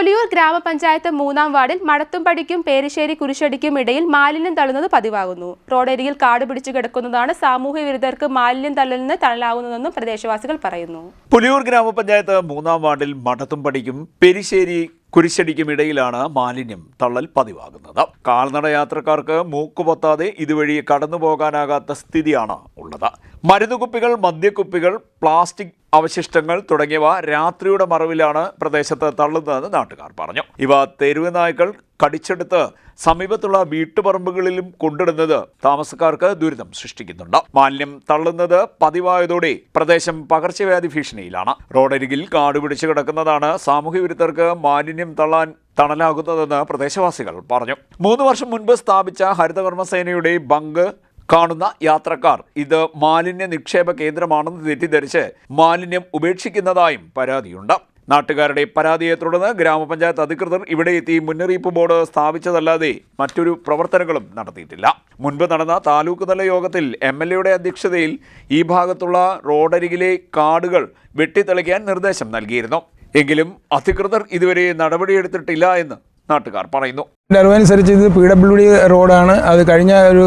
പുലിയൂർ ഗ്രാമപഞ്ചായത്ത് 3-ാം വാർഡിൽ മടത്തുംപടിക്കും പേരിശ്ശേരി കുരിശടിക്കും ഇടയിൽ മാലിന്യം തള്ളുന്നത് പതിവാകുന്നു. റോഡരികിൽ കാട് പിടിച്ചു കിടക്കുന്നതാണ് സാമൂഹ്യ വിരുദ്ധർക്ക് മാലിന്യം തള്ളലിന് തണലാകുന്നതെന്നും പ്രദേശവാസികൾ പറയുന്നു. പുലിയൂർ ഗ്രാമപഞ്ചായത്ത് 3-ാം വാർഡിൽ മടത്തുംപടിക്കും പേരിശ്ശേരി കുരിശടിക്കും ഇടയിലാണ് മാലിന്യം തള്ളൽ പതിവാകുന്നത്. കാൽനട യാത്രക്കാർക്ക് മൂക്കുപൊത്താതെ ഇതുവഴി കടന്നുപോകാനാകാത്ത സ്ഥിതിയാണ് ഉള്ളത്. മരുന്നുകുപ്പികൾ, മദ്യക്കുപ്പികൾ, പ്ലാസ്റ്റിക് അവശിഷ്ടങ്ങൾ തുടങ്ങിയവ രാത്രിയുടെ മറവിലാണ് പ്രദേശത്ത് തള്ളുന്നതെന്ന് നാട്ടുകാർ പറഞ്ഞു. ഇവ തെരുവ് നായ്ക്കൾ കടിച്ചെടുത്ത് സമീപത്തുള്ള വീട്ടുപറമ്പുകളിലും കൊണ്ടിടുന്നത് താമസക്കാർക്ക് ദുരിതം സൃഷ്ടിക്കുന്നുണ്ട്. മാലിന്യം തള്ളുന്നത് പതിവായതോടെ പ്രദേശം പകർച്ചവ്യാധി ഭീഷണിയിലാണ്. റോഡരികിൽ കാട് പിടിച്ചു കിടക്കുന്നതാണ് സാമൂഹ്യ വിരുദ്ധർക്ക് മാലിന്യം തള്ളാൻ തണലാകുന്നതെന്ന് പ്രദേശവാസികൾ പറഞ്ഞു. 3 വർഷം മുൻപ് സ്ഥാപിച്ച ഹരിതകർമ്മസേനയുടെ ബങ്ക് കാണുന്ന യാത്രക്കാർ ഇത് മാലിന്യ നിക്ഷേപ കേന്ദ്രമാണെന്ന് തെറ്റിദ്ധരിച്ച് മാലിന്യം ഉപേക്ഷിക്കുന്നതായും പരാതിയുണ്ട്. നാട്ടുകാരുടെ പരാതിയെ തുടർന്ന് ഗ്രാമപഞ്ചായത്ത് അധികൃതർ ഇവിടെ എത്തി മുന്നറിയിപ്പ് ബോർഡ് സ്ഥാപിച്ചതല്ലാതെ മറ്റൊരു പ്രവർത്തനങ്ങളും നടത്തിയിട്ടില്ല. മുൻപ് നടന്ന താലൂക്ക് തല യോഗത്തിൽ MLAയുടെ അധ്യക്ഷതയിൽ ഈ ഭാഗത്തുള്ള റോഡരികിലെ കാടുകൾ വെട്ടിത്തെളിക്കാൻ നിർദ്ദേശം നൽകിയിരുന്നു. എങ്കിലും അധികൃതർ ഇതുവരെ നടപടിയെടുത്തിട്ടില്ല എന്ന് നാട്ടുകാർ പറയുന്നു. അറിവനുസരിച്ച് ഇത് PWD റോഡാണ്. അത് കഴിഞ്ഞ ഒരു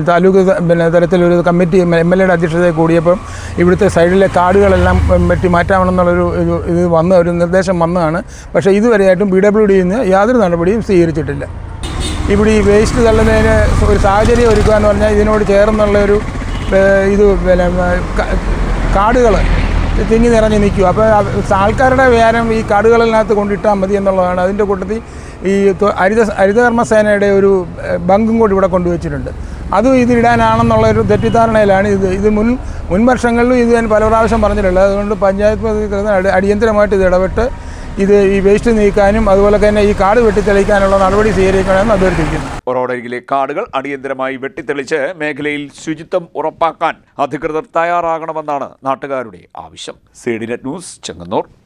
താലൂക്ക് തലത്തിലൊരു കമ്മിറ്റി MLAയുടെ അധ്യക്ഷതയിൽ കൂടിയപ്പം ഇവിടുത്തെ സൈഡിലെ കാടുകളെല്ലാം വെട്ടി മാറ്റാമെന്നുള്ളൊരു ഒരു നിർദ്ദേശം വന്നതാണ്. പക്ഷേ ഇതുവരെയായിട്ടും PWDയിൽ നിന്ന് യാതൊരു നടപടിയും സ്വീകരിച്ചിട്ടില്ല. ഇവിടെ ഈ വേസ്റ്റ് തള്ളുന്നതിന് ഒരു സാഹചര്യം ഒരുക്കുക എന്ന് പറഞ്ഞാൽ ഇതിനോട് ചേർന്നുള്ളൊരു കാടുകൾ തിങ്ങി നിറഞ്ഞ് നിൽക്കും. അപ്പോൾ ആൾക്കാരുടെ വ്യാരം ഈ കാടുകളിനകത്ത് കൊണ്ടിട്ടാൽ മതി എന്നുള്ളതാണ്. അതിൻ്റെ കൂട്ടത്തിൽ ഈ ഹരിതകർമ്മസേനയുടെ ഒരു ബങ്കും കൂടി ഇവിടെ കൊണ്ടുവച്ചിട്ടുണ്ട്. അതും ഇതിടാനാണെന്നുള്ളൊരു തെറ്റിദ്ധാരണയിലാണ് ഇത് മുൻ വർഷങ്ങളിലും ഇത് ഞാൻ പല പ്രാവശ്യം പറഞ്ഞിട്ടുള്ളത്. അതുകൊണ്ട് പഞ്ചായത്ത് അടിയന്തരമായിട്ട് ഇത് ഇടപെട്ട് ഈ വേസ്റ്റ് നീക്കാനും അതുപോലെ തന്നെ ഈ കാട് വെട്ടിത്തെളിക്കാനുള്ള നടപടി സ്വീകരിക്കണമെന്ന് അഭ്യർത്ഥിക്കുന്നു. റോഡരികിലെ കാടുകൾ അടിയന്തരമായി വെട്ടിത്തെളിച്ച് മേഖലയിൽ ശുചിത്വം ഉറപ്പാക്കാൻ അധികൃതർ തയ്യാറാകണമെന്നാണ് നാട്ടുകാരുടെ ആവശ്യം. CDNet news, Chengannur.